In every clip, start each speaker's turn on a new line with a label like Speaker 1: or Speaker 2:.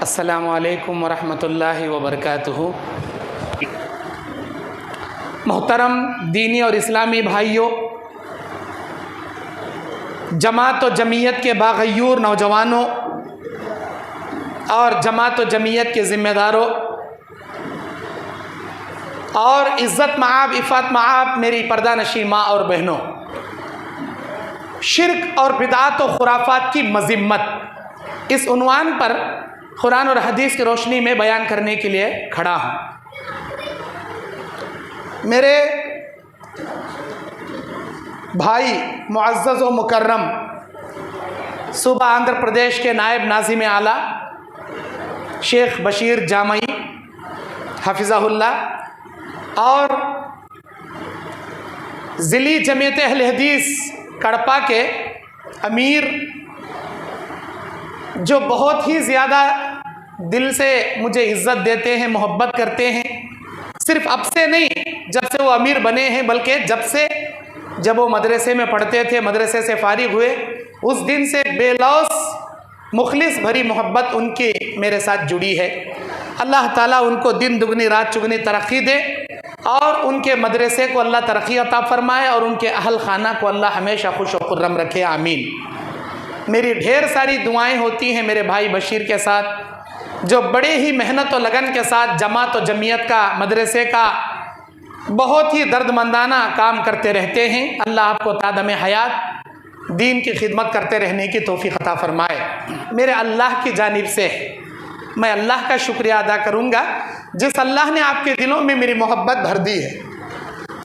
Speaker 1: السلام علیکم ورحمۃ اللہ وبرکاتہ۔ محترم دینی اور اسلامی بھائیوں، جماعت و جمعیت کے باغیور نوجوانوں اور جماعت و جمعیت کے ذمہ داروں اور عزت مآب عفت مآب میری پردہ نشین ماں اور بہنوں، شرک اور بدعات و خرافات کی مذمت اس عنوان پر قرآن اور حدیث کی روشنی میں بیان کرنے کے لیے کھڑا ہوں۔ میرے بھائی معزز و مکرم صوبہ آندھرا پردیش کے نائب ناظم اعلیٰ شیخ بشیر جامعی حفظہ اللہ اور ضلعی جمعیت اہل حدیث کڑپا کے امیر، جو بہت ہی زیادہ دل سے مجھے عزت دیتے ہیں، محبت کرتے ہیں، صرف اب سے نہیں جب سے وہ امیر بنے ہیں بلکہ جب وہ مدرسے میں پڑھتے تھے، مدرسے سے فارغ ہوئے، اس دن سے بے لوث مخلص بھری محبت ان کی میرے ساتھ جڑی ہے۔ اللہ تعالیٰ ان کو دن دگنی رات چگنی ترقی دے اور ان کے مدرسے کو اللہ ترقی عطا فرمائے اور ان کے اہل خانہ کو اللہ ہمیشہ خوش و خرم رکھے، آمین۔ میری ڈھیر ساری دعائیں ہوتی ہیں میرے بھائی بشیر کے ساتھ، جو بڑے ہی محنت و لگن کے ساتھ جماعت و جمعیت کا، مدرسے کا بہت ہی درد مندانہ کام کرتے رہتے ہیں۔ اللہ آپ کو تادم حیات دین کی خدمت کرتے رہنے کی توفیق عطا فرمائے۔ میرے اللہ کی جانب سے میں اللہ کا شکریہ ادا کروں گا جس اللہ نے آپ کے دلوں میں میری محبت بھر دی ہے۔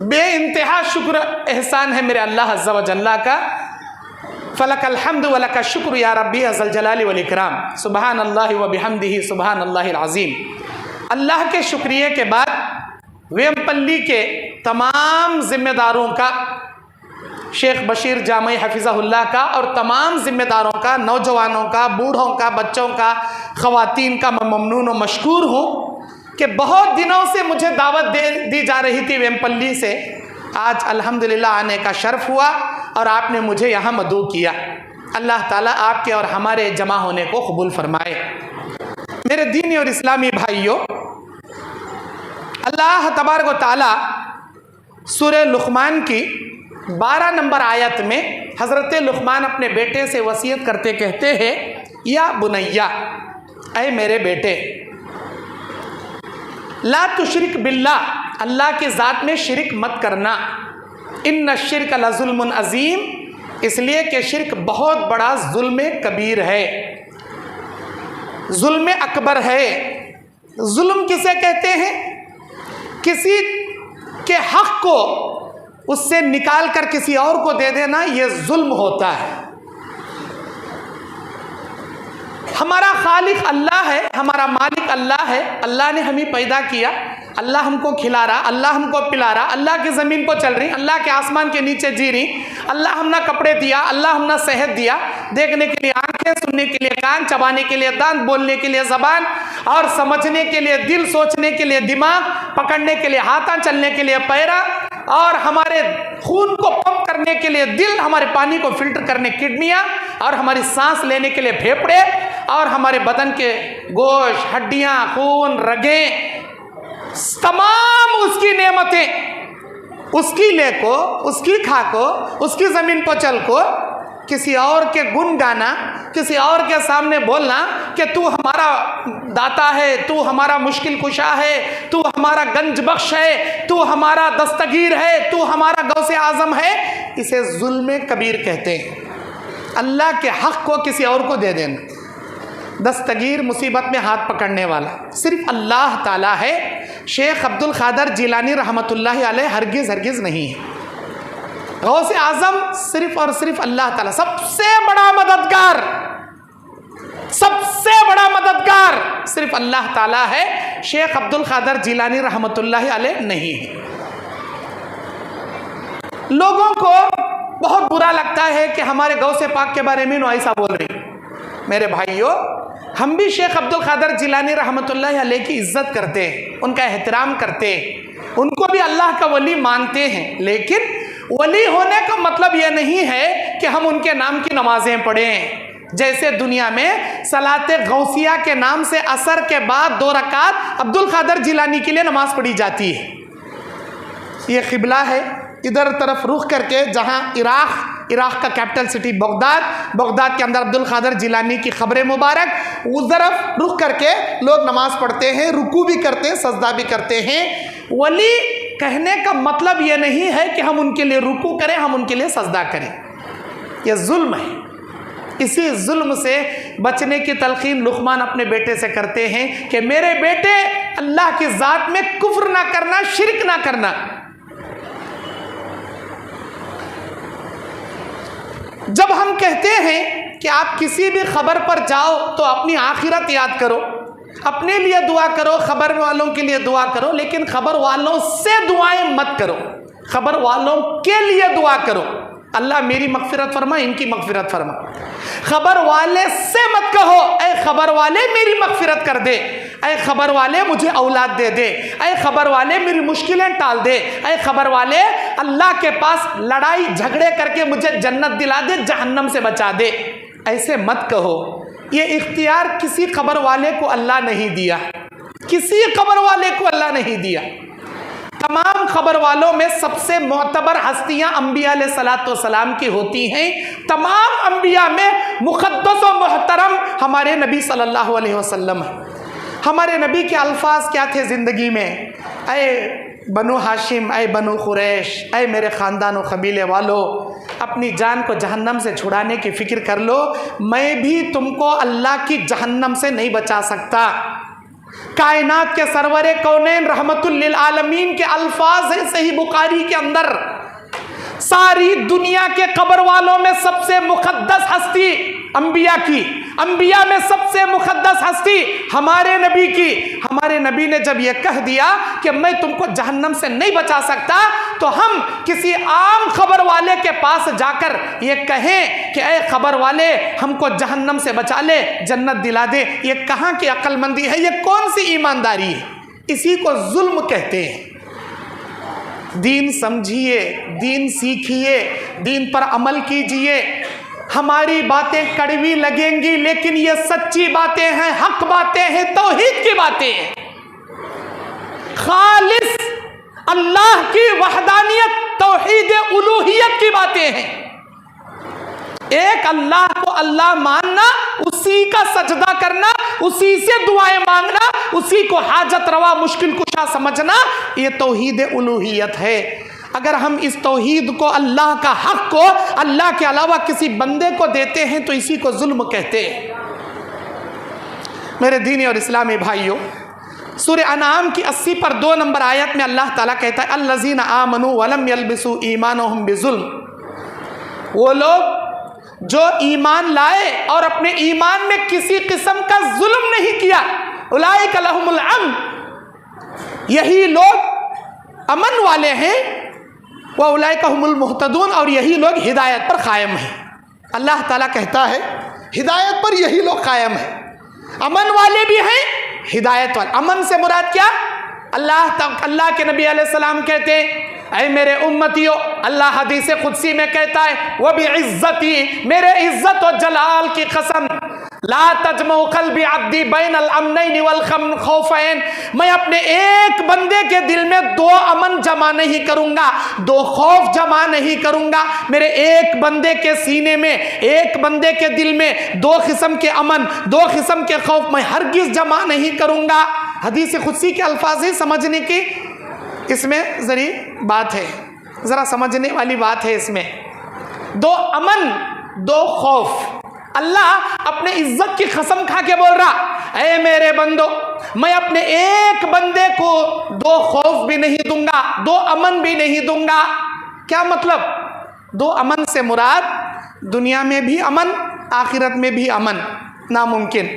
Speaker 1: بے انتہا شکر احسان ہے میرے اللہ عز و جل کا۔ فلک الحمد ولک الشکر یا ربی ذی الجلال والاکرام، سبحان اللہ و بحمدہ سبحان اللہ العظیم۔ اللہ کے شکریہ کے بعد ویمپلی کے تمام ذمہ داروں کا، شیخ بشیر جامعی حفظہ اللہ کا اور تمام ذمہ داروں کا، نوجوانوں کا، بوڑھوں کا، بچوں کا، خواتین کا میں ممنون و مشکور ہوں کہ بہت دنوں سے مجھے دعوت دی جا رہی تھی ویمپلی سے، آج الحمدللہ آنے کا شرف ہوا اور آپ نے مجھے یہاں مدعو کیا۔ اللہ تعالیٰ آپ کے اور ہمارے جمع ہونے کو قبول فرمائے۔ میرے دینی اور اسلامی بھائیوں، اللہ تبارک و تعالیٰ سورہ لقمان کی 12 نمبر آیت میں حضرت لقمان اپنے بیٹے سے وصیت کرتے کہتے ہیں، یا بنیا، اے میرے بیٹے، لا تشرک باللہ، اللہ کی ذات میں شرک مت کرنا، ان الشرک لظلم عظیم، اس لیے کہ شرک بہت بڑا ظلم کبیر ہے، ظلم اکبر ہے۔ ظلم کسے کہتے ہیں؟ کسی کے حق کو اس سے نکال کر کسی اور کو دے دینا، یہ ظلم ہوتا ہے۔ ہمارا خالق اللہ ہے، ہمارا مالک اللہ ہے، اللہ نے ہمیں پیدا کیا، اللہ ہم کو کھلا رہا، اللہ ہم کو پلا رہا، اللہ کی زمین کو چل رہی، اللہ کے آسمان کے نیچے جی رہی، اللہ ہم نے کپڑے دیا، اللہ ہم نے صحت دیا، دیکھنے کے لیے آنکھیں، سننے کے لیے کان، چبانے کے لیے دانت، بولنے کے لیے زبان اور سمجھنے کے لیے دل، سوچنے کے لیے دماغ، پکڑنے کے لیے ہاتھاں، چلنے کے لیے پیرا اور ہمارے خون کو پمپ کرنے کے لیے دل، ہمارے پانی کو فلٹر کرنے کڈنیاں اور ہماری سانس لینے کے لیے پھیپھڑے اور ہمارے بدن کے گوشت، ہڈیاں، خون، رگیں، تمام اس کی نعمتیں، اس کی لے کو، اس کی کھا کو، اس کی زمین پر چل کو، کسی اور کے گن گانا، کسی اور کے سامنے بولنا کہ تو ہمارا داتا ہے، تو ہمارا مشکل کشا ہے، تو ہمارا گنج بخش ہے، تو ہمارا دستگیر ہے، تو ہمارا غوث اعظم ہے، اسے ظلم کبیر کہتے ہیں۔ اللہ کے حق کو کسی اور کو دے دینا، دستگیر، مصیبت میں ہاتھ پکڑنے والا صرف اللہ تعالیٰ ہے۔ شیخ عبد القادر جیلانی رحمۃ اللہ علیہ ہرگز نہیں ہے۔ غوث اعظم صرف اور صرف اللہ تعالیٰ، سب سے بڑا مددگار صرف اللہ تعالیٰ ہے، شیخ عبد القادر جیلانی رحمۃ اللہ علیہ نہیں ہے۔ لوگوں کو بہت برا لگتا ہے کہ ہمارے غوث پاک کے بارے میں ایسا بول رہی۔ میرے بھائیوں، ہم بھی شیخ عبد القادر جیلانی رحمۃ اللہ علیہ کی عزت کرتے ہیں، ان کا احترام کرتے ہیں، ان کو بھی اللہ کا ولی مانتے ہیں، لیکن ولی ہونے کا مطلب یہ نہیں ہے کہ ہم ان کے نام کی نمازیں پڑھیں، جیسے دنیا میں صلاۃ غوثیہ کے نام سے عصر کے بعد 2 رکعت عبد القادر جیلانی کے لیے نماز پڑھی جاتی ہے۔ یہ قبلہ ہے، ادھر طرف رخ کر کے جہاں عراق کا کیپٹل سٹی بغداد کے اندر عبد القادر جیلانی کی قبر مبارک، اس طرف رخ کر کے لوگ نماز پڑھتے ہیں، رکوع بھی کرتے ہیں، سجدہ بھی کرتے ہیں۔ ولی کہنے کا مطلب یہ نہیں ہے کہ ہم ان کے لیے رکوع کریں، ہم ان کے لیے سجدہ کریں، یہ ظلم ہے۔ اسی ظلم سے بچنے کی تلقین لقمان اپنے بیٹے سے کرتے ہیں کہ میرے بیٹے اللہ کی ذات میں کفر نہ کرنا، شرک نہ کرنا۔ جب ہم کہتے ہیں کہ آپ کسی بھی خبر پر جاؤ تو اپنی آخرت یاد کرو، اپنے لیے دعا کرو، خبر والوں کے لیے دعا کرو، لیکن خبر والوں سے دعائیں مت کرو، خبر والوں کے لیے دعا کرو، اللہ میری مغفرت فرما، ان کی مغفرت فرما۔ خبر والے سے مت کہو اے خبر والے میری مغفرت کر دے، اے خبر والے مجھے اولاد دے دے، اے خبر والے میری مشکلیں ٹال دے، اے خبر والے اللہ کے پاس لڑائی جھگڑے کر کے مجھے جنت دلا دے، جہنم سے بچا دے۔ ایسے مت کہو، یہ اختیار کسی خبر والے کو اللہ نہیں دیا، کسی خبر والے کو اللہ نہیں دیا۔ تمام خبر والوں میں سب سے معتبر ہستیاں انبیاء علیہ الصلوۃ والسلام کی ہوتی ہیں۔ تمام انبیاء میں مقدس و محترم ہمارے نبی صلی اللہ علیہ وسلم ہیں۔ ہمارے نبی کے الفاظ کیا تھے زندگی میں؟ اے بنو ہاشم، اے بنو قریش، اے میرے خاندان و قبیلے والو، اپنی جان کو جہنم سے چھڑانے کی فکر کر لو، میں بھی تم کو اللہ کی جہنم سے نہیں بچا سکتا۔ کائنات کے سرور کونین رحمت للعالمین کے الفاظ ہیں صحیح بخاری کے اندر، ساری دنیا کے قبر والوں میں سب سے مقدس ہستی انبیاء کی، انبیاء میں سب سے مقدس ہستی ہمارے نبی کی۔ ہمارے نبی نے جب یہ کہہ دیا کہ میں تم کو جہنم سے نہیں بچا سکتا، تو ہم کسی عام خبر والے کے پاس جا کر یہ کہیں کہ اے خبر والے ہم کو جہنم سے بچا لے، جنت دلا دے، یہ کہاں کی عقل مندی ہے؟ یہ کون سی ایمانداری ہے؟ اسی کو ظلم کہتے ہیں۔ دین سمجھیے، دین سیکھیے، دین پر عمل کیجئے۔ ہماری باتیں کڑوی لگیں گی لیکن یہ سچی باتیں ہیں، حق باتیں ہیں، توحید کی باتیں ہیں، خالص اللہ کی وحدانیت، توحید الوہیت کی باتیں ہیں۔ ایک اللہ کو اللہ ماننا، اسی کا سجدہ کرنا، اسی سے دعائیں مانگنا، اسی کو حاجت روا مشکل کشا سمجھنا، یہ توحید الوہیت ہے۔ اگر ہم اس توحید کو، اللہ کا حق کو اللہ کے علاوہ کسی بندے کو دیتے ہیں تو اسی کو ظلم کہتے ہیں۔ میرے دینی اور اسلامی بھائیوں، سورہ انعام کی 80 پر 2 نمبر آیت میں اللہ تعالیٰ کہتا ہے الذین آمنوا ولم یلبسوا ایمانہم بظلم، وہ لوگ جو ایمان لائے اور اپنے ایمان میں کسی قسم کا ظلم نہیں کیا، اولئک لہم الامن، یہی لوگ امن والے ہیں، وَأُولَئِكَ هُمُ الْمُهْتَدُونَ، اور یہی لوگ ہدایت پر قائم ہیں۔ اللہ تعالیٰ کہتا ہے ہدایت پر یہی لوگ قائم ہیں، امن والے بھی ہیں، ہدایت والے۔ امن سے مراد کیا؟ اللہ کے نبی علیہ السلام کہتے ہیں اے میرے امتیوں، اللہ حدیث قدسی میں کہتا ہے وَبِعِزَّتِي، میرے عزت و جلال کی قسم، لا تجمع قلبی عبدی بین الامنین والخوفین، میں اپنے ایک بندے کے دل میں 2 امن جمع نہیں کروں گا، 2 خوف جمع نہیں کروں گا۔ میرے ایک بندے کے سینے میں، ایک بندے کے دل میں 2 قسم کے امن، 2 قسم کے خوف میں ہرگز جمع نہیں کروں گا۔ حدیث قدسی کے الفاظ ہی سمجھنے کی اس میں ذریع بات ہے، ذرا سمجھنے والی بات ہے۔ اس میں 2 امن 2 خوف، اللہ اپنے عزت کی قسم کھا کے بول رہا اے میرے بندو، میں اپنے ایک بندے کو 2 خوف بھی نہیں دوں گا، 2 امن بھی نہیں دوں گا۔ کیا مطلب؟ 2 امن سے مراد دنیا میں بھی امن، آخرت میں بھی امن ناممکن۔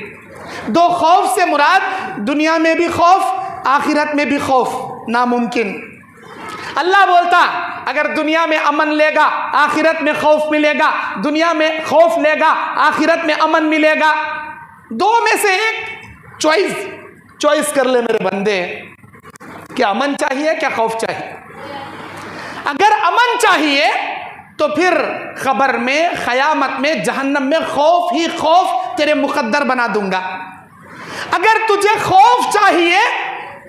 Speaker 1: 2 خوف سے مراد دنیا میں بھی خوف، آخرت میں بھی خوف ناممکن۔ اللہ بولتا اگر دنیا میں امن لے گا آخرت میں خوف ملے گا، دنیا میں خوف لے گا آخرت میں امن ملے گا، 2 میں سے ایک چوائس کر لے میرے بندے، کیا امن چاہیے کیا خوف چاہیے؟ اگر امن چاہیے تو پھر خبر میں قیامت میں جہنم میں خوف ہی خوف تیرے مقدر بنا دوں گا. اگر تجھے خوف چاہیے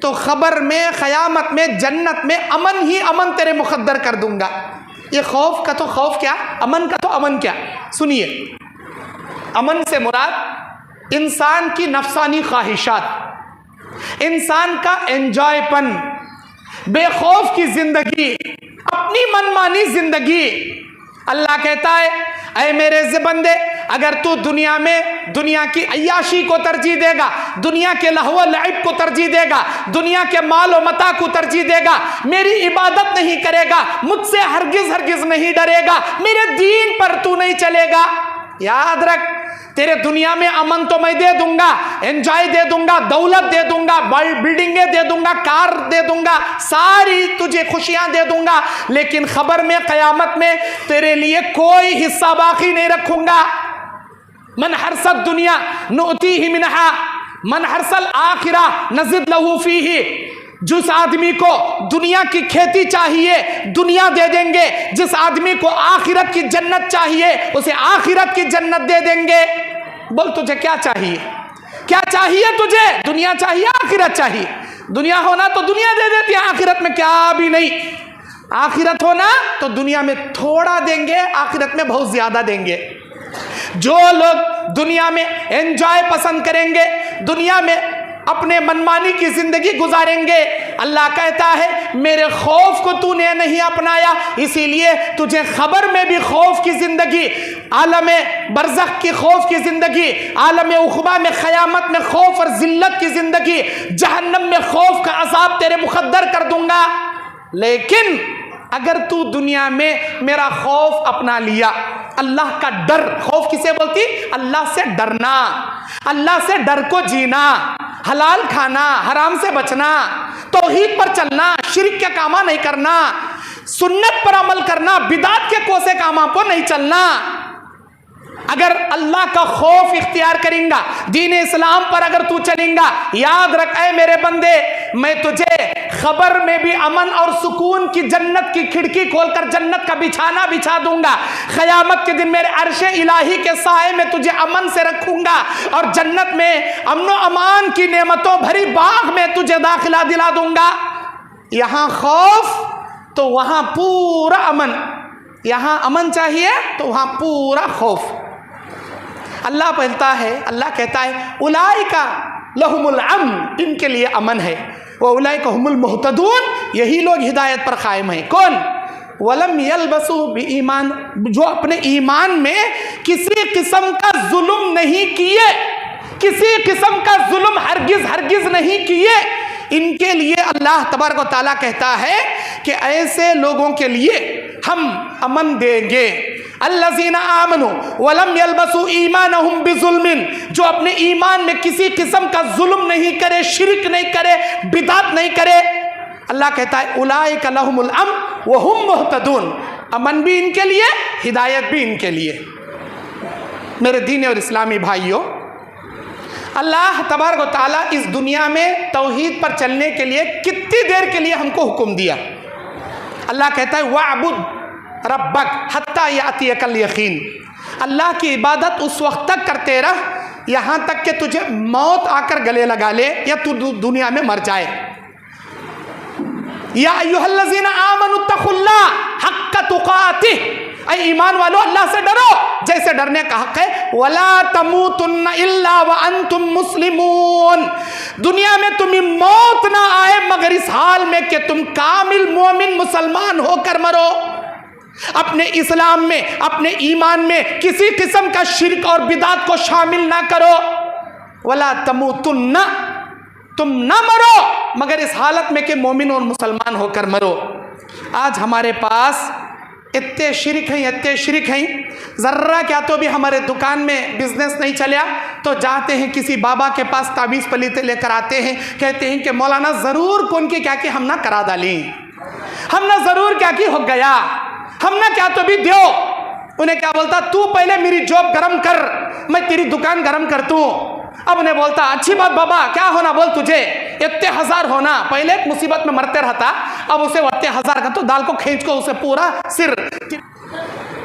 Speaker 1: تو خبر میں قیامت میں جنت میں امن ہی امن تیرے مقدر کر دوں گا. یہ خوف کا تو خوف کیا، امن کا تو امن کیا. سنیے، امن سے مراد انسان کی نفسانی خواہشات، انسان کا انجوائے پن، بے خوف کی زندگی، اپنی منمانی زندگی. اللہ کہتا ہے اے میرے بندے، اگر تو دنیا میں دنیا کی عیاشی کو ترجیح دے گا، دنیا کے لہو و لعب کو ترجیح دے گا، دنیا کے مال و متاع کو ترجیح دے گا، میری عبادت نہیں کرے گا، مجھ سے ہرگز نہیں ڈرے گا، میرے دین پر تو نہیں چلے گا، یاد رکھ تیرے دنیا میں امن تو میں دے دوں گا، انجوائے دے دوں گا، دولت دے دوں گا، بلڈنگیں دے دوں گا، کار دے دوں گا، ساری تجھے خوشیاں دے دوں گا، لیکن خبر میں قیامت میں تیرے لیے کوئی حصہ باقی نہیں رکھوں گا. من حرث الدنیا نؤتیہ منہا من حرث الآخرہ نزد لہ فیہ. جس آدمی کو دنیا کی کھیتی چاہیے دنیا دے دیں گے، جس آدمی کو آخرت کی جنت چاہیے اسے آخرت کی جنت دے دیں گے. بول تجھے کیا چاہیے؟ کیا چاہیے تجھے؟ دنیا چاہیے آخرت چاہیے؟ دنیا ہونا تو دنیا دے دیتی ہے، آخرت میں کیا بھی نہیں. آخرت ہونا تو دنیا میں تھوڑا دیں گے، آخرت میں بہت زیادہ دیں گے. جو لوگ دنیا میں انجوائے پسند کریں گے، دنیا میں اپنے منمانی کی زندگی گزاریں گے، اللہ کہتا ہے میرے خوف کو تو نے نہیں اپنایا، اسی لیے تجھے خبر میں بھی خوف کی زندگی، عالم برزخ کی خوف کی زندگی، عالم عقبہ میں قیامت میں خوف اور ذلت کی زندگی، جہنم میں خوف کا عذاب تیرے مقدر کر دوں گا. لیکن اگر تو دنیا میں میرا خوف اپنا لیا، اللہ کا ڈر، خوف کسے بولتی؟ اللہ سے ڈرنا، اللہ سے ڈر کو جینا، حلال کھانا، حرام سے بچنا، توحید پر چلنا، شرک کے کاماں نہیں کرنا، سنت پر عمل کرنا، بدعت کے کوسے کاماں پر نہیں چلنا. اگر اللہ کا خوف اختیار کریں گا، دین اسلام پر اگر تو چلیں گا، یاد رکھ اے میرے بندے، میں تجھے خبر میں بھی امن اور سکون کی جنت کی کھڑکی کھول کر جنت کا بچھانا بچھا دوں گا. قیامت کے دن میرے عرش الہی کے سائے میں تجھے امن سے رکھوں گا، اور جنت میں امن و امان کی نعمتوں بھری باغ میں تجھے داخلہ دلا دوں گا. یہاں خوف تو وہاں پورا امن، یہاں امن چاہیے تو وہاں پورا خوف. اللہ پہلتا ہے، اللہ کہتا ہے اولئک لہم الامن، ان کے لیے امن ہے، واولئک هم المہتدون، یہی لوگ ہدایت پر قائم ہیں. کون؟ ولم یلبسوا بایمان، جو اپنے ایمان میں کسی قسم کا ظلم نہیں کیے، کسی قسم کا ظلم ہرگز نہیں کیے، ان کے لیے اللہ تبارک و تعالیٰ کہتا ہے کہ ایسے لوگوں کے لیے ہم امن دیں گے. الذین آمنوا ولم یلبسوا ایمانہم بظلم، جو اپنے ایمان میں کسی قسم کا ظلم نہیں کرے، شرک نہیں کرے، بدعت نہیں کرے، اللہ کہتا ہے اولئک لہم الامن وہم مہتدون، امن بھی ان کے لیے، ہدایت بھی ان کے لیے. میرے دینی اور اسلامی بھائیوں، اللہ تبارک و تعالیٰ اس دنیا میں توحید پر چلنے کے لیے کتنی دیر کے لیے ہم کو حکم دیا؟ اللہ کہتا ہے وَاعْبُدْ رَبَّكَ حَتَّى يَأْتِيَكَ الْيَقِينُ، اللہ کی عبادت اس وقت تک کرتے رہ یہاں تک کہ تجھے موت آ کر گلے لگا لے یا تو دنیا میں مر جائے. یا ایھا الذین آمنوا اتقوا اللہ حق تقاتہ، اے ایمان والو اللہ سے ڈرو جیسے ڈرنے کا حق ہے. وَلَا تَمُوتُنَّ إِلَّا وَأَنْتُمْ مُسْلِمُونَ، دنیا میں تمہیں موت نہ آئے مگر اس حال میں کہ تم کامل مومن مسلمان ہو کر مرو، اپنے اسلام میں اپنے ایمان میں کسی قسم کا شرک اور بدعت کو شامل نہ کرو. وَلَا تَمُوتُنَّ، تم نہ مرو مگر اس حالت میں کہ مومن اور مسلمان ہو کر مرو. آج ہمارے پاس اتنے شرک ہیں، ذرہ کیا تو بھی ہمارے دکان میں بزنس نہیں چلیا تو جاتے ہیں کسی بابا کے پاس تعویذ پلیتے لے کر آتے ہیں، کہتے ہیں کہ مولانا ضرور کون کی کیا کہ ہم نہ کرا ڈالیں، ہم نہ ضرور کیا کی ہو گیا، ہم نہ کیا تو بھی دیو. انہیں کیا بولتا تو پہلے میری جاب گرم کر میں تیری دکان گرم کرتوں. اب انہیں بولتا اچھی بات بابا کیا ہونا بول تجھے، اتنے ہزار ہونا، پہلے ایک مصیبت میں مرتے رہتا، اب اسے اتنے ہزار کا تو دال کو کھینچ کو اسے پورا سر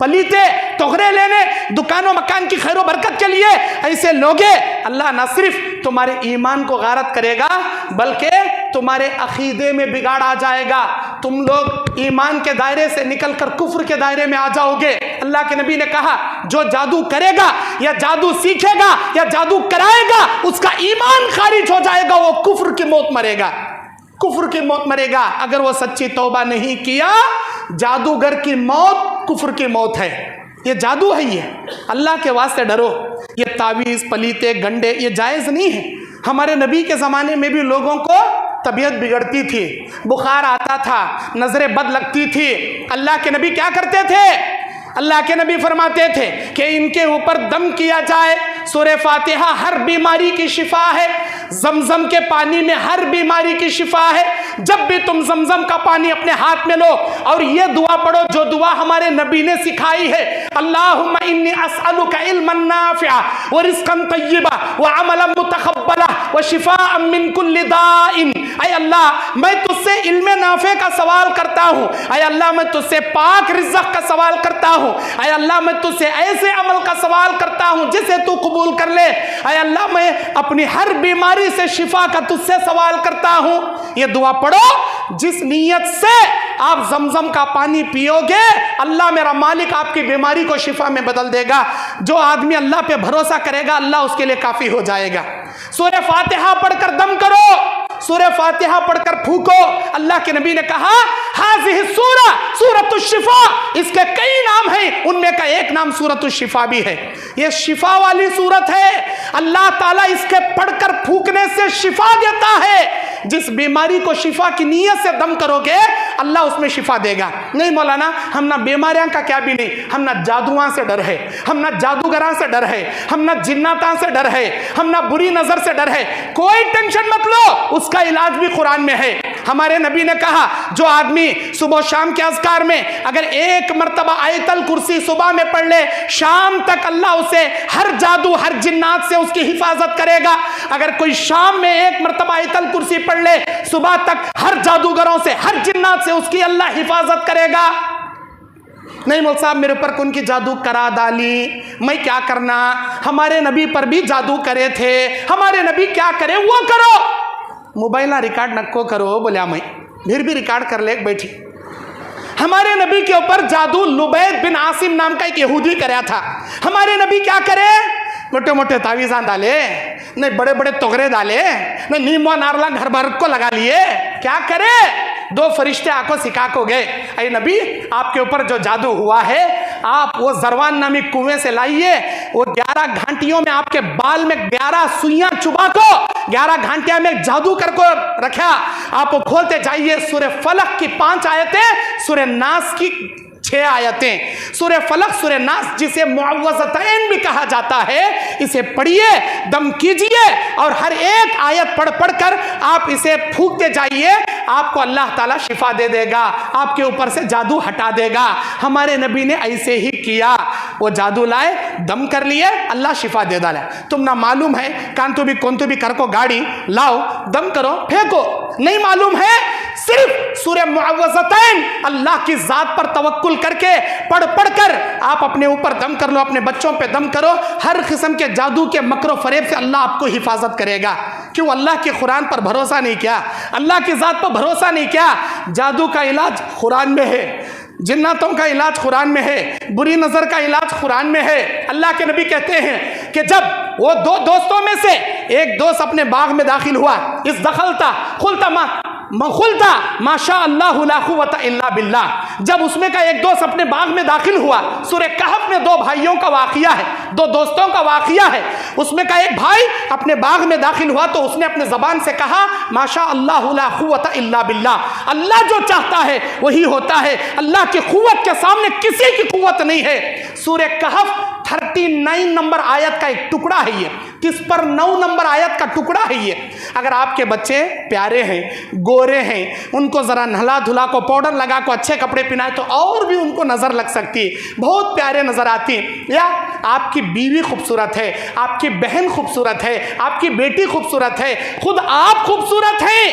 Speaker 1: پلیتے تغرے لینے دکان و مکان کی خیر و برکت کے لیے ایسے لوگے اللہ نہ صرف تمہارے ایمان کو غارت کرے گا بلکہ تمہارے عقیدے میں بگاڑ آ جائے گا. تم لوگ ایمان کے دائرے سے نکل کر کفر کے دائرے میں آ جاؤ گے. اللہ کے نبی نے کہا جو جادو کرے گا یا جادو سیکھے گا یا جادو کرائے گا اس کا ایمان خارج ہو جائے گا, وہ کفر کی موت مرے گا, کفر کی موت مرے گا. اگر وہ سچی توبہ نہیں کیا جادوگر کی موت کفر کی موت ہے. یہ جادو ہے, یہ اللہ کے واسطے ڈرو. یہ تعویذ پلیتے گنڈے یہ جائز نہیں ہے. ہمارے نبی کے زمانے میں بھی لوگوں کو طبیعت بگڑتی تھی, بخار آتا تھا, نظریں بد لگتی تھی. اللہ کے نبی کیا کرتے تھے؟ اللہ کے نبی فرماتے تھے کہ ان کے اوپر دم کیا جائے. سورہ فاتحہ ہر بیماری کی شفا ہے, زمزم کے پانی میں ہر بیماری کی شفا ہے. جب بھی تم زمزم کا پانی اپنے ہاتھ میں لو اور یہ دعا پڑھو جو دعا ہمارے نبی نے سکھائی ہے, اللہم انی اسألک علما نافعا ورزقا طیبا وعملا متقبلا وشفاء من کل داء. اے اللہ میں تجھ سے علم نافع کا سوال کرتا ہوں, اے اللہ میں تجھ سے پاک رزق کا سوال کرتا ہوں, اے اللہ میں تجھ سے ایسے عمل کا سوال کرتا ہوں جسے تو قبول کر لے, اے اللہ میں اپنی ہر بیماری سے شفا کا تجھ سے سوال کرتا ہوں. یہ دعا پڑھو. جس نیت سے آپ زمزم کا پانی پیو گے اللہ میرا مالک آپ کی بیماری کو شفا میں بدل دے گا. جو آدمی اللہ پہ بھروسہ کرے گا اللہ اس کے لیے کافی ہو جائے گا. سورہ فاتحہ پڑھ کر دم کرو, سورہ فاتحہ پڑھ کر پھونکو. اللہ کے نبی نے کہا ہذہ سورہ سورۃ الشفا, اس کے کئی نام ہیں, ان میں کا ایک نام سورۃ الشفا بھی ہے. یہ شفا والی سورت ہے. اللہ تعالیٰ اس کے پڑھ کر پھونکنے سے شفا دیتا ہے. جس بیماری کو شفا کی نیت سے دم کرو گے اللہ اس میں شفا دے گا. نہیں مولانا ہم نہ بیماریاں کا کیا بھی نہیں, ہم نہ جادواں سے ڈر ہے, ہم نہ جادوگراں سے ڈر ہے, ہم نہ جناتاں سے ڈر ہے, ہم نہ بری نظر سے ڈر ہے. کوئی ٹینشن مت لو, اس کا علاج بھی قرآن میں ہے. ہمارے نبی نے کہا جو آدمی صبح و شام کے اذکار میں اگر ایک مرتبہ آیت الکرسی صبح میں پڑھ لے شام تک اللہ اسے ہر جادو ہر جنات سے اس کی حفاظت کرے گا. اگر کوئی شام میں ایک مرتبہ آیت الکرسی پڑھ لے صبح تک ہر جادوگروں سے ہر جنات سے اس کی اللہ حفاظت کرے گا. نہیں مول صاحب میرے اوپر کن کی جادو کرا ڈالی, میں کیا کرنا؟ ہمارے نبی پر بھی جادو کرے تھے, ہمارے نبی کیا کرے وہ کرو. موبائل ریکارڈ نکو کرو بولیا میں پھر بھی ریکارڈ کر لے بیٹھی. ہمارے نبی کے اوپر جادو لبید بن عاصم نام کا ایک یہودی کریا تھا. ہمارے نبی کیا کرے؟ موٹے موٹے تعویذاں ڈالے, نہیں بڑے بڑے تغرے ڈالے, نہیں نیم و نارلا گھر بھر کو لگا لیے. کیا کرے؟ دو فرشتے آ کو سکھا کو گئے, اے نبی آپ کے اوپر جو جادو ہوا ہے آپ وہ زروان نامی کنویں سے لائیے, وہ 11 گھنٹیوں میں آپ کے بال میں 11 سوئیاں چبا کو 11 گھنٹیاں میں جادو کر کو رکھا. آپ کو کھولتے جائیے سورہ فلق کی 5 آیتیں, سورہ ناس کی 6 آیتیں. سورہ فلق سورہ ناس جسے معوذتین بھی کہا جاتا ہے اسے پڑھیے, دم کیجئے اور ہر ایک آیت پڑھ پڑھ کر آپ اسے پھونکتے جائیے, آپ کو اللہ تعالیٰ شفا دے دے گا, آپ کے اوپر سے جادو ہٹا دے گا. ہمارے نبی نے ایسے ہی کیا, وہ جادو لائے دم کر لیے اللہ شفا دے ڈالا. تم نہ معلوم ہے کان تو بھی کون تو بھی کر کو گاڑی لاؤ دم کرو پھینکو, نہیں معلوم ہے صرف سورہ معوذتین اللہ کی ذات پر توکل کر کے پڑھ پڑھ کر آپ اپنے اوپر دم کر لو, اپنے بچوں پہ دم کرو. ہر قسم کے جادو کے مکر و فریب سے اللہ آپ کو حفاظت کرے گا. کیوں؟ اللہ کے قرآن پر بھروسہ نہیں کیا, اللہ کی ذات پر بھروسہ نہیں کیا. جادو کا علاج قرآن میں ہے, جناتوں کا علاج قرآن میں ہے, بری نظر کا علاج قرآن میں ہے. اللہ کے نبی کہتے ہیں کہ جب وہ 2 دوستوں میں سے ایک دوست اپنے باغ میں داخل ہوا, اس دخلتا خلتا ما شاء اللہ لا قوت الا باللہ, جب اس میں کا ایک دوست اپنے باغ میں داخل ہوا, سورہ کہف میں 2 بھائیوں کا واقعہ ہے, 2 دوستوں کا واقعہ ہے. اس میں کا ایک بھائی اپنے باغ میں داخل ہوا تو اس نے اپنے زبان سے کہا ما شاء اللہ لا قوت الا باللہ, اللہ جو چاہتا ہے وہی ہوتا ہے, اللہ کی قوت کے سامنے کسی کی قوت نہیں ہے. سورہ کہف 39 نمبر آیت کا ایک ٹکڑا ہے, یہ 30 پر 9 نمبر آیت کا ٹکڑا ہے یہ. اگر آپ کے بچے پیارے ہیں, گورے ہیں, ان کو ذرا نہلا دھلا کو پاؤڈر لگا کو اچھے کپڑے پہنائے تو اور بھی ان کو نظر لگ سکتی ہے, بہت پیارے نظر آتی ہیں. یا آپ کی بیوی خوبصورت ہے, آپ کی بہن خوبصورت ہے, آپ کی بیٹی خوبصورت ہے, خود آپ خوبصورت ہیں,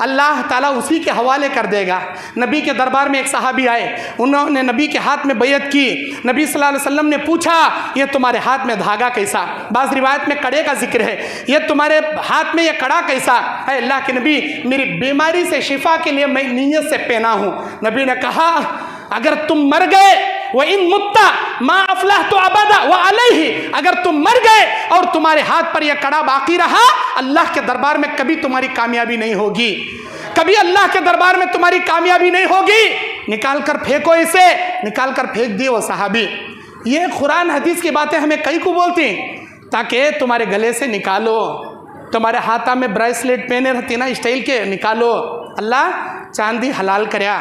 Speaker 1: اللہ تعالیٰ اسی کے حوالے کر دے گا۔ نبی کے دربار میں ایک صحابی آئے، انہوں نے نبی کے ہاتھ میں بیعت کی۔ نبی صلی اللہ علیہ وسلم نے پوچھا یہ تمہارے ہاتھ میں دھاگا کیسا؟ بعض روایت میں کڑے کا ذکر ہے، یہ تمہارے ہاتھ میں یہ کڑا کیسا؟ اے اللہ کے نبی، میری بیماری سے شفا کے لیے میں نیت سے پہنا ہوں۔ نبی نے کہا اگر تم مر گئے وَإِن مُتَّ مَا أَفْلَحْتُ أَبَدًا وَعَلَيْهِ، اگر تم مر گئے اور تمہارے ہاتھ پر یہ کڑا باقی رہا، اللہ کے دربار میں کبھی تمہاری کامیابی نہیں ہوگی، کبھی اللہ کے دربار میں تمہاری کامیابی نہیں ہوگی، نکال کر پھینکو اسے۔ نکال کر پھینک دیے وہ صحابی۔ یہ قرآن حدیث کی باتیں ہمیں کئی کو بولتی ہیں تاکہ تمہارے گلے سے نکالو، تمہارے ہاتھا میں برائسلیٹ پہنے رہتی نا اسٹائل کے، نکالو۔ اللہ چاندی حلال کریا،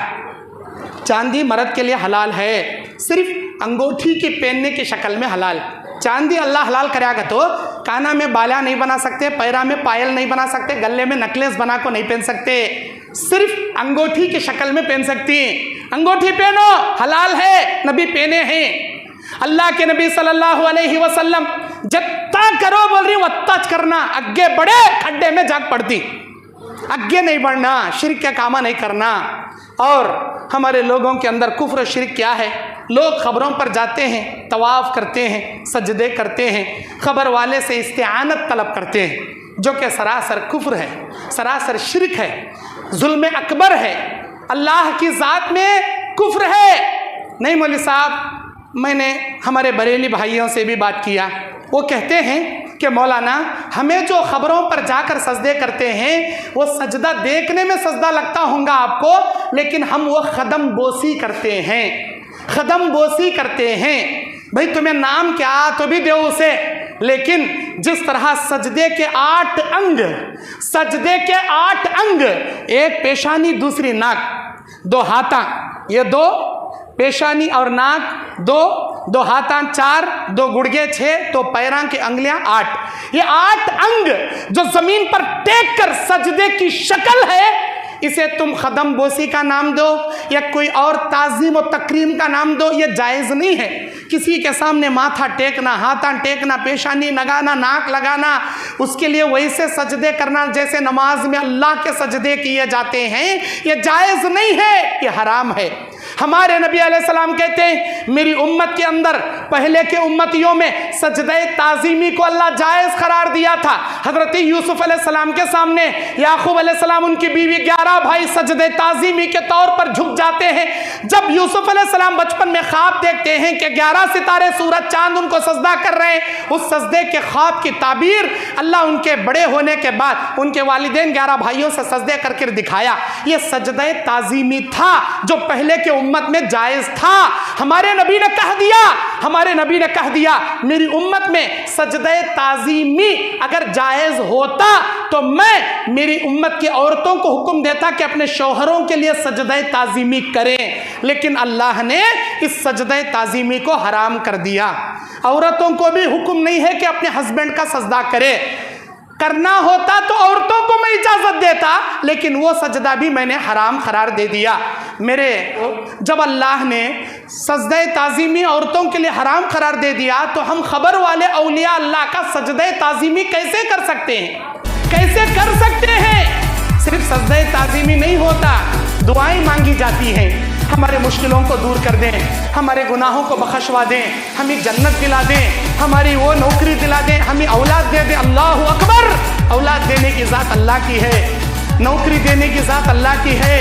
Speaker 1: چاندی مرد کے لیے حلال ہے، صرف انگوٹھی کی پہننے کی شکل میں حلال۔ چاندی اللہ حلال کریا گا تو کانا میں بالا نہیں بنا سکتے، پیرا میں پائل نہیں بنا سکتے، گلے میں نکلیس بنا کو نہیں پہن سکتے، صرف انگوٹھی کی شکل میں پہن سکتی۔ انگوٹھی پہنو، حلال ہے، نبی پہنے ہیں۔ اللہ کے نبی صلی اللہ علیہ وسلم جتا کرو بول رہی وتا کرنا، اگے بڑھے کھڈے میں جاگ پڑتی، اگے نہیں بڑھنا، شرک کا کامہ نہیں کرنا۔ اور ہمارے لوگوں کے اندر کفر و شرک کیا ہے؟ لوگ خبروں پر جاتے ہیں، طواف کرتے ہیں، سجدے کرتے ہیں، خبر والے سے استعانت طلب کرتے ہیں، جو کہ سراسر کفر ہے، سراسر شرک ہے، ظلم اکبر ہے، اللہ کی ذات میں کفر ہے۔ نہیں مولوی صاحب، میں نے ہمارے بریلی بھائیوں سے بھی بات کیا، وہ کہتے ہیں کہ مولانا ہمیں جو خبروں پر جا کر سجدے کرتے ہیں وہ سجدہ دیکھنے میں سجدہ لگتا ہوگا آپ کو، لیکن ہم وہ قدم بوسی کرتے ہیں، قدم بوسی کرتے ہیں۔ بھئی تمہیں نام کیا تو بھی دیو اسے، لیکن جس طرح سجدے کے 8 انگ، سجدے کے 8 انگ، ایک پیشانی دوسری ناک، 2 ہاتھاں، یہ 2 پیشانی اور ناک، 2 ہاتھاں 4، 2 گڑگے 6، تو پیراں کی انگلیاں 8، یہ 8 انگ جو زمین پر ٹیک کر سجدے کی شکل ہے، اسے تم قدم بوسی کا نام دو یا کوئی اور تعظیم و تکریم کا نام دو، یہ جائز نہیں ہے۔ کسی کے سامنے ماتھا ٹیکنا، ہاتھاں ٹیکنا، پیشانی لگانا، ناک لگانا، اس کے لیے ویسے سجدے کرنا جیسے نماز میں اللہ کے سجدے کیے جاتے ہیں، یہ جائز نہیں ہے، یہ حرام ہے۔ ہمارے نبی علیہ السلام کہتے ہیں میری امت کے اندر پہلے کے امتیوں میں سجدہ تعظیمی کو اللہ جائز قرار دیا تھا۔ حضرت یوسف علیہ السلام کے سامنے یعقوب علیہ السلام، ان کی بیوی 11 بھائی سجدہ تعظیمی کے طور پر جھک جاتے ہیں۔ جب یوسف علیہ السلام بچپن میں خواب دیکھتے ہیں کہ 11 ستارے سورج چاند ان کو سجدہ کر رہے ہیں، اس سجدے کے خواب کی تعبیر اللہ ان کے بڑے ہونے کے بعد ان کے والدین 11 بھائیوں سے سجدے کر کے دکھایا۔ یہ سجدہ تعظیمی تھا جو پہلے کے امت میں جائز تھا۔ ہمارے نبی نے کہہ دیا میری امت میں سجدہ تعظیمی اگر جائز ہوتا تو میں میری امت کی عورتوں کو حکم دیتا کہ اپنے شوہروں کے لیے سجدہ تعظیمی کریں، لیکن اللہ نے اس سجدہ تعظیمی کو حرام کر دیا۔ عورتوں کو بھی حکم نہیں ہے کہ اپنے ہسبینڈ کا سجدہ کرے، کرنا ہوتا تو عورتوں کو میں اجازت دیتا، لیکن وہ سجدہ بھی میں نے حرام قرار دے دیا۔ جب اللہ نے سجدہ تعظیمی عورتوں کے لیے حرام قرار دے دیا تو ہم خبر والے اولیاء اللہ کا سجدہ تعظیمی کیسے کر سکتے ہیں؟ کیسے کر سکتے ہیں؟ صرف سجدہ تعظیمی نہیں ہوتا، دعائیں مانگی جاتی ہیں، ہمارے مشکلوں کو دور کر دیں، ہمارے گناہوں کو بخشوا دیں، ہمیں جنت دلا دیں، ہماری وہ نوکری دلا دیں، ہمیں اولاد دے دیں۔ اللہ اکبر! اولاد دینے کی ذات اللہ کی ہے، نوکری دینے کی ذات اللہ کی ہے،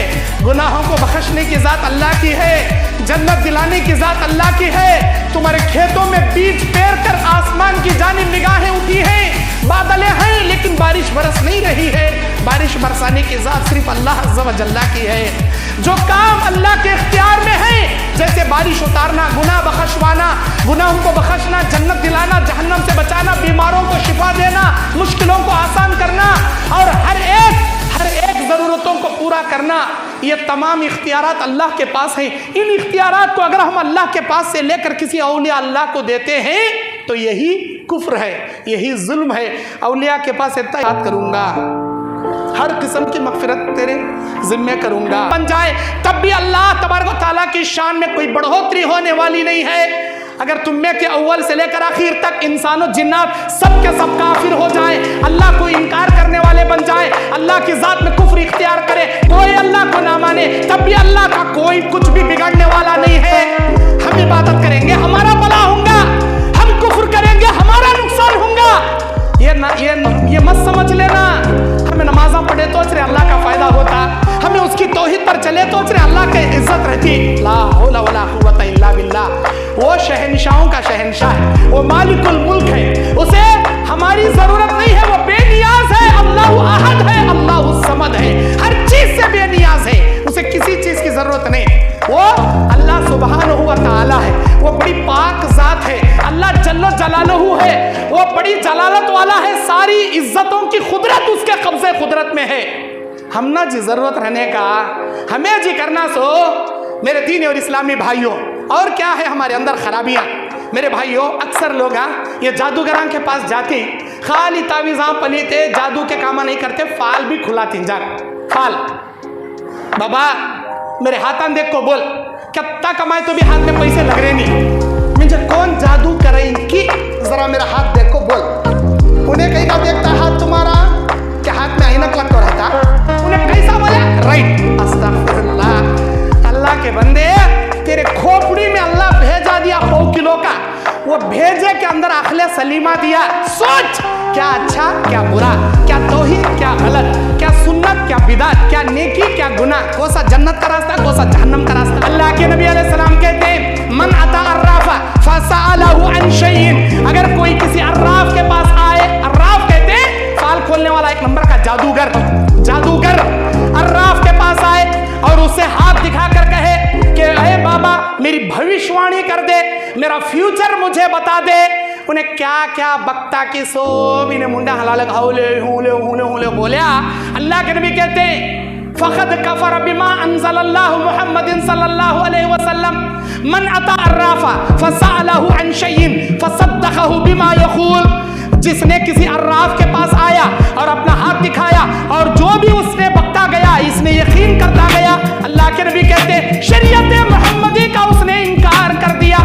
Speaker 1: گناہوں کو بخشنے کی ذات اللہ کی ہے، جنت دلانے کی ذات اللہ کی ہے۔ تمہارے کھیتوں میں بیج پیر کر آسمان کی جانب نگاہیں اٹھی ہیں، بادلیں ہیں لیکن بارش برس نہیں رہی ہے، بارش برسانے کی ذات صرف اللہ عز و جل کی ہے۔ جو کام اللہ کے اختیار میں ہے، جیسے بارش اتارنا، گناہ بخشوانا، گناہوں کو بخشنا، جنت دلانا، جہنم سے بچانا، بیماروں کو شفا دینا، مشکلوں کو آسان کرنا اور ہر ایک ضرورتوں کو پورا کرنا، یہ تمام اختیارات اللہ کے پاس ہیں۔ ان اختیارات کو اگر ہم اللہ کے پاس سے لے کر کسی اولیاء اللہ کو دیتے ہیں تو یہی کفر ہے، یہی ظلم ہے۔ اولیاء کے پاس اتنا یاد کروں گا، ہر قسم کی مغفرت تیرے ذمہ کروں گا بن جائے، تب بھی اللہ تبارک و تعالیٰ کی شان میں کوئی بڑھوتری ہونے والی نہیں ہے۔ اگر تم میں کے اول سے لے کر آخر تک انسان و جنات سب کے سب کافر ہو جائیں، اللہ کو انکار کرنے والے بن جائیں، اللہ کی ذات میں کفر اختیار کرے، کوئی اللہ کو نہ مانے، تب بھی اللہ کا کوئی کچھ بھی بگڑنے والا نہیں ہے۔ ہم عبادت کریں گے ہمارا بھلا ہوگا، ہم کفر کریں گے ہمارا نقصان ہوگا، یہ مت سمجھ لینا۔ ہمیں نمازاں پڑھے تو اچھے اللہ کا فائدہ ہوتا، ہمیں اس کی توحید پر چلے تو اچھے اللہ کی عزت رہتی۔ لا حول ولا قوت الا باللہ۔ وہ شہنشاہوں کا شہنشاہ ہے، وہ مالک الملک ہے، اسے ہماری ضرورت نہیں ہے، وہ بے نیاز ہے، اللہ احد ہے، اللہ الصمد ہے، ہر چیز سے بے نیاز ہے، اسے کسی چیز کی ضرورت نہیں۔ وہ اللہ سبحانہ و تعالی ہے، وہ بڑی پاک ذات ہے، اللہ جل جلالہ ہے، وہ بڑی جلالت والا ہے، ساری عزتوں کی قدرت اس کے قبضے قدرت میں ہے۔ ہم نہ جی ضرورت رہنے کا، ہمیں جی کرنا سو میرے دین اور اسلامی بھائیوں۔ اور کیا ہے ہمارے اندر خرابیاں میرے بھائیوں؟ اکثر لوگ یہ جادوگراں کے پاس جاتے، خالی تعویذاں پلیتے، جادو کے کام نہیں کرتے، فال بھی کھلاتی جا فال۔ بابا میرے ہاتھاں دیکھ کو بول، کتنا کمائے تو بھی ہاتھ میں پیسے لگ رہے نہیں، مجھے کون جادو کریں کی؟ ذرا میرا ہاتھ دیکھ کو بول۔ انہیں کہیں کا دیکھتا ہاتھ تمہارا کہ ہاتھ میں اینک لگ تو رہتا، انہیں کیسا بولے؟ رائٹ، استغفر اللہ۔ اللہ کے بندے تیرے کھوپڑی میں اللہ بھیجا دیا 100 کلو کا، وہ بھیجے کے اندر عقل سلیمہ دیا، سوچ کیا اچھا کیا برا، کیا توحید کیا غلط، کیا سنت کیا بدعت، کیا نیکی کیا گناہ، کون سا جنت کا راستہ کون سا جہنم کا راستہ۔ اللہ کے نبی علیہ السلام کہتے ہیں من اتی عراف فسألہ عن شیء، اگر کوئی کسی عراف کے پاس آئے، عراف کہتے ہیں فال کھولنے والا ایک نمبر کا جادوگر، جادوگر عراف کے پاس آئے اور اسے ہاتھ دکھا کر کہے کہ اے بابا میری بھوشوانی کر دے، میرا فیوچر مجھے بتا دے، انہیں کیا کیا بکتا کی سو انہیں منڈا حلالک ہولے ہولے ہولے ہولے بولیا۔ اللہ کے نبی کہتے ہیں فقد کفر بما انزل اللہ محمد صلی اللہ علیہ وسلم من اتی عرافا فسألہ عن شیء فصدقہ بما یقول، جس نے کسی عراف کے پاس آیا اور اپنا ہاتھ دکھایا اور جو بھی اس نے بکتا گیا اس نے یقین کرتا گیا، اللہ کے نبی کہتے ہیں شریعت محمدی کا اس نے انکار کر دیا۔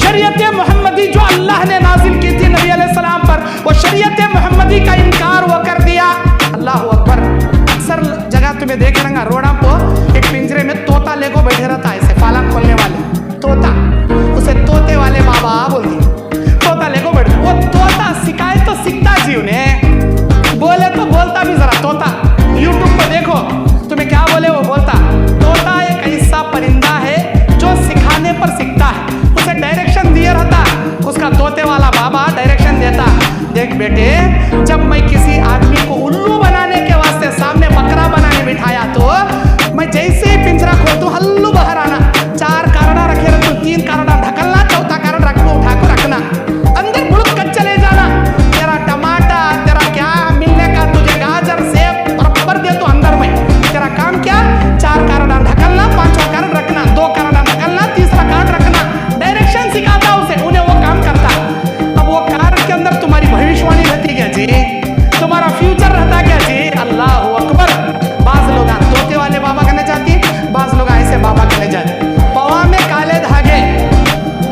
Speaker 1: شریعت محمدی جو اللہ نے نازل کی تھی نبی علیہ السلام پر، وہ شریعت محمدی کا انکار وہ کر دیا۔ اللہ اکبر۔ اکثر جگہ تمہیں دیکھ رہا گا روڈاں پہ ایک پنجرے میں طوطا لے کو بیٹھے رہتا ہے، ایسے فالا کھولنے والے طوطا، اسے طوطے والے بابا بولتے، طوطا لے کو بیٹھ، وہ طوطا سکھائے تو سیکھتا جی، انہیں بولے تو بولتا بھی ذرا طوطا۔ یوٹیوب پہ دیکھو تمہیں کیا بولے وہ بولتا۔ طوطا ایک ایسا پرندہ ہے جو سکھانے پر سیکھتا ہے، اسے ڈائریکشن دیے رہتا، اس کا طوطے والا بابا ڈائریکشن دیتا، دیکھ بیٹے جب میں کسی آدمی کو الو بنانے کے واسطے سامنے بکرا بنانے بٹھایا تو میں جیسے ہی پنجرا کھولتا ہوں ہلو باہر آنا، 4 کارڈا رکھے رہتا ہوں، 3 کارڈا ڈھکلنا، 4تھا کارڈ رکھ کو اٹھا کو رکھنا، اندر بڑک کر چلے جانا، تیرا ٹماٹر تیرا کیا ملنے کا، تجھے گاجر سیب برابر دے تو اندر میں، تیرا کام کیا 4 کارڈ ڈھکلنا، 5واں کارڈ رکھنا، 2 کارڈ ڈھکلنا، 3واں کارڈ رکھنا، ڈائریکشن سکھاتا اسے، انہیں وہ کام کرتا۔ اب وہ کارڈ کے اندر تمہاری بھوشوانی رہتی کیا جی، تمہارا فیوچر رہتا کیا جی؟ اللہ اکبر۔ بعض لوگ طوطے والے بابا کہنے جاتی، بعض لوگ ایسے بابا کہنے جاتے، پوا میں کالے دھاگے،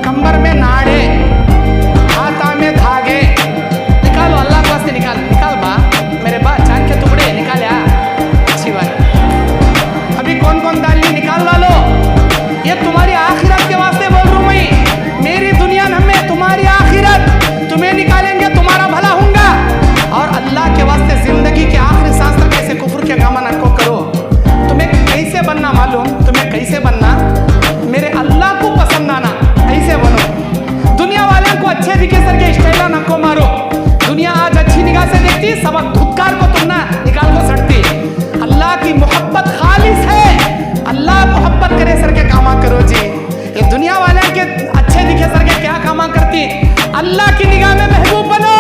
Speaker 1: کمبر میں ناڑے، ہاتھا میں دھاگے، نکالو اللہ کے واسطے، نکال نکال با میرے با، چاند کے ٹکڑے نکالیا، اچھی بات۔ ابھی کون کون ڈالی نکال ڈالو، یہ تمہاری آخرت کے واسطے بول رہا ہوں میں، میری دنیا ہمیں تمہاری آخرت، تمہیں نکالیں گے تمہارا بھلا ہوگا۔ اور اللہ کے واسطے زندگی کے آخری سانس تک ایسے کفر کے کام نہ کو کرو۔ تمہیں کیسے بننا معلوم، تمہیں کیسے بننا، میرے اللہ کو پسند آنا، ایسے بنو۔ دنیا والوں کو اچھے دکھے سر کے اسٹائلہ نہ کو مارو، دنیا آج اچھی نگاہ سے دیکھتی، سبق دھکار کو تم نہ نکال کو سڑتی۔ اللہ کی محبت خالص ہے، اللہ محبت کرے سر کے کاما کرو جی۔ یہ دنیا والوں کے اچھے دکھے سر کے کیا کاما کرتی، اللہ کی نگاہ میں محبوب بنو،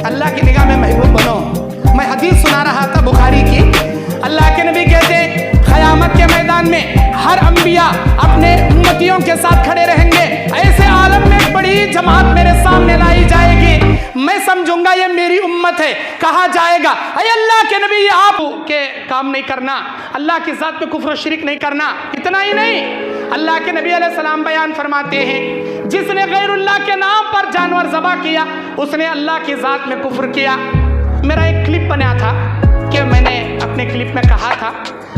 Speaker 1: اللہ کی نگاہ میں محبوب بنو۔ میں حدیث سنا رہا تھا بخاری کی، اللہ کے نبی کہتے قیامت کے میدان میں ہر انبیاء اپنے امتیوں کے ساتھ کھڑے رہیں گے، ایسے عالم میں بڑی جماعت میرے سامنے لائی جائے گی، میں سمجھوں گا یہ میری امت ہے، کہا جائے گا اے اللہ کے نبی آپ کے کام نہیں کرنا، اللہ کی ذات پہ کفر و شرک نہیں کرنا، اتنا ہی نہیں اللہ کے نبی علیہ السلام بیان فرماتے ہیں جس نے غیر اللہ کے نام پر جانور ذبح کیا اس نے اللہ کی ذات میں کفر کیا۔ میرا ایک کلپ بنا تھا کہ میں نے اپنے کلپ میں کہا تھا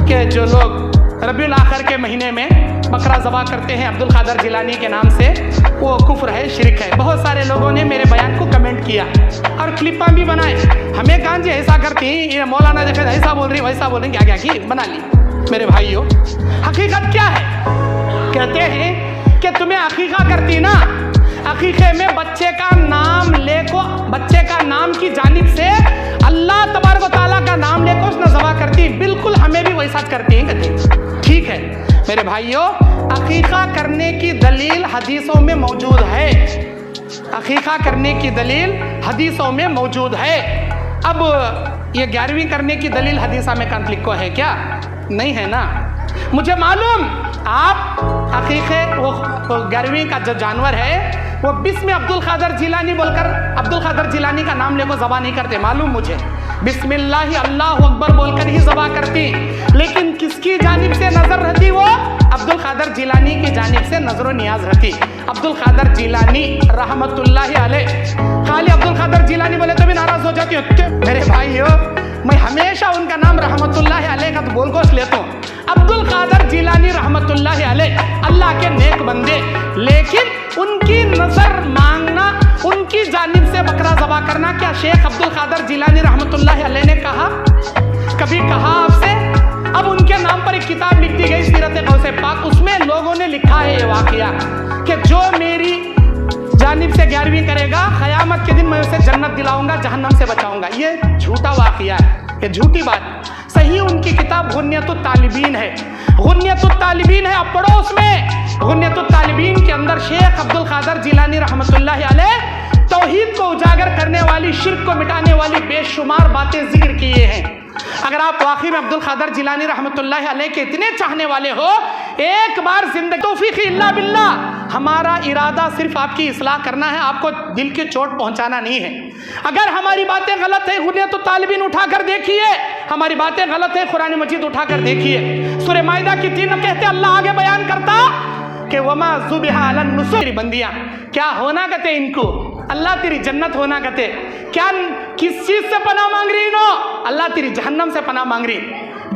Speaker 1: کہ جو لوگ ربیع الاخر کے مہینے میں بکرا ذبح کرتے ہیں عبد القادر جیلانی کے نام سے، وہ کفر ہے، شرک ہے۔ بہت سارے لوگوں نے میرے بیان کو کمنٹ کیا اور کلپاں بھی بنائے۔ ہمیں کہاں جی ایسا کرتی ہیں، یہ مولانا دیکھے ایسا بول رہی ویسا بول رہی، کیا کی بنا لی۔ میرے بھائیوں، حقیقت کیا ہے؟ کہتے ہیں کہ تمہیں عقیقہ کرتی نا، عقیقے میں بچے کا نام لے کو، بچے کا نام کی جانب سے اللہ تبارک و تعالیٰ کا نام لے کو اس نے ذبح کرتی، بالکل ہمیں بھی ویسا کرتی ہیں، کہتی ہیں ٹھیک ہے۔ میرے بھائیوں، عقیقہ کرنے کی دلیل حدیثوں میں موجود ہے، عقیقہ کرنے کی دلیل حدیثوں میں موجود ہے۔ اب یہ 11ویں کرنے کی دلیل حدیثہ میں کنفلکٹ کو ہے کیا؟ نہیں ہے نا۔ مجھے معلوم آپ عقیقے وہ 11ویں کا جو جانور ہے وہ بسم عبد القادر جیلانی بول کر عبد القادر جیلانی کا نام لے کو ذبح نہیں کرتے، معلوم مجھے، بسم اللہ اللہ اکبر بول کر ہی ذبح کرتی، لیکن کس کی جانب سے نظر رہتی؟ وہ عبد القادر جیلانی کی جانب سے نظر و نیاز رہتی۔ عبد القادر جیلانی رحمت اللہ علیہ، خالی عبد القادر جیلانی بولے تو بھی ناراض ہو جاتی ہو۔ میرے بھائیو، میں ہمیشہ ان کا نام رحمت اللہ علیہ کا تو بول گوش لیتا ہوں۔ عبد القادر جیلانی رحمت اللہ علیہ اللہ کے نیک بندے، لیکن ان کی نظر مانگنا، ان کی جانب سے بکرا ذبح کرنا، کیا شیخ عبد القادر جیلانی رحمت اللہ علیہ نے کہا؟ کبھی کہا آپ سے؟ اب ان کے نام پر ایک کتاب لکھ دی گئی سیرت غوث پاک، اس میں لوگوں نے لکھا ہے یہ واقعہ کہ جو میری جانب سے 11ویں کرے گا قیامت کے دن میں اسے جنت دلاؤں گا، جہنم سے بچاؤں گا۔ یہ جھوٹا واقعہ ہے، یہ جھوٹی بات۔ صحیح ان کی کتاب غنیت الطالبین ہے، غنیت الطالبین ہے، اب پڑھو اس میں۔ غنیت الطالبین کے اندر شیخ عبد القادر جیلانی رحمت اللہ علیہ توحید کو اجاگر کرنے والی، شرک کو مٹانے والی بے شمار باتیں ذکر کیے ہیں۔ اگر آپ واقعی میں عبد القادر جیلانی رحمت اللہ علیہ کے اتنے چاہنے والے ہو، ایک بار زندگی توفیق الا باللہ، ہمارا ارادہ صرف آپ کی اصلاح کرنا ہے، آپ کو دل کی چوٹ پہنچانا نہیں ہے۔ اگر ہماری باتیں غلط ہیں، غنیت الطالبین اٹھا کر دیکھیے، ہماری باتیں غلط ہیں، قرآن مجید اٹھا کر دیکھیے۔ سورہ مائدہ کی 3 کہتے اللہ آگے بیان کرتا کہ وما ذبح علی النصب، بندیاں کیا ہونا کہتے ان کو، اللہ تیری جنت ہونا کہتے، کیا کس چیز سے پناہ مانگ رہی نو؟ اللہ تیری جہنم سے پناہ مانگ رہی۔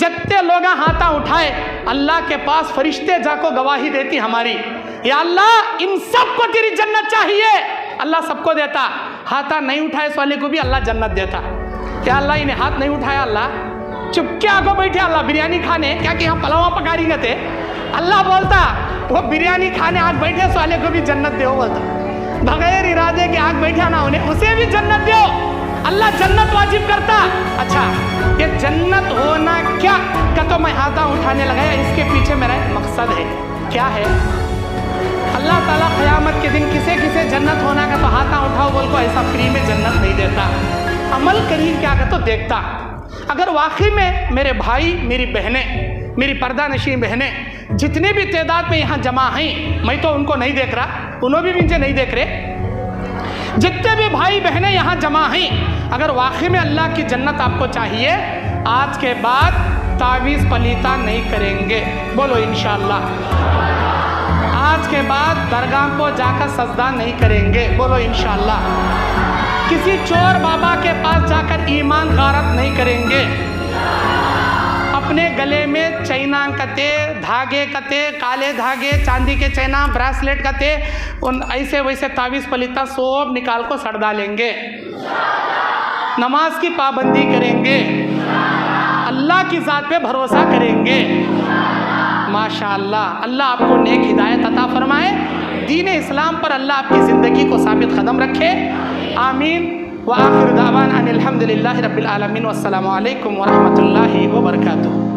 Speaker 1: جتنے لوگ ہاتھاں اٹھائے اللہ کے پاس فرشتے جا کو گواہی دیتی ہماری، یا اللہ ان سب کو تیری جنت چاہیے، اللہ سب کو دیتا۔ ہاتھاں نہیں اٹھائے اس والے کو بھی اللہ جنت دیتا۔ یا اللہ انہیں ہاتھ نہیں اٹھایا، اللہ چپ کیا کو بیٹھے، اللہ بریانی کھانے، کیا کہ یہاں پلاواں پکا رہی گے، اللہ بولتا وہ بریانی کھانے آج بیٹھے اس والے کو بھی جنت دو، بولتا بغیر ارادے کے آگ بیٹھا نہ انہیں، اسے بھی جنت دو، اللہ جنت واجب کرتا۔ اچھا یہ جنت ہونا کیا کہ تو میں ہاتھاں اٹھانے لگایا، اس کے پیچھے میرا ایک مقصد ہے، کیا ہے؟ اللہ تعالیٰ قیامت کے دن کسے کسے جنت ہونا کا تو ہاتھاں اٹھاؤ بول کو ایسا فری میں جنت نہیں دیتا، عمل کری کیا کہ تو دیکھتا۔ اگر واقعی میں میرے بھائی، میری بہنیں، میری پردہ نشین بہنیں جتنے بھی تعداد میں یہاں جمع ہیں، میں تو ان کو نہیں دیکھ رہا، انہوں بھی مجھے نہیں دیکھ رہے، جتنے بھی بھائی بہنیں یہاں جمع ہیں، اگر واقعی میں اللہ کی جنت آپ کو چاہیے، آج کے بعد تعویذ پلیتا نہیں کریں گے، بولو انشاءاللہ۔ آج کے بعد درگاہ کو جا کر سجدہ نہیں کریں گے، بولو انشاءاللہ۔ کسی چور بابا کے پاس جا کر ایمان غارت نہیں کریں گے، اپنے گلے میں چینا کتے، دھاگے کتے، کالے دھاگے، چاندی کے چینا، براسلیٹ کتے، ان ایسے ویسے تعویذ پلیتا سوب نکال کو سڑ ڈالیں گے، نماز کی پابندی کریں گے، اللہ کی ذات پہ بھروسہ کریں گے، ماشاءاللہ۔ اللہ آپ کو نیک ہدایت عطا فرمائے، دین اسلام پر اللہ آپ کی زندگی کو ثابت قدم رکھے، آمین۔ وآخر دعوانا ان الحمدللہ رب العالمین، والسلام علیکم ورحمۃ اللہ وبرکاتہ۔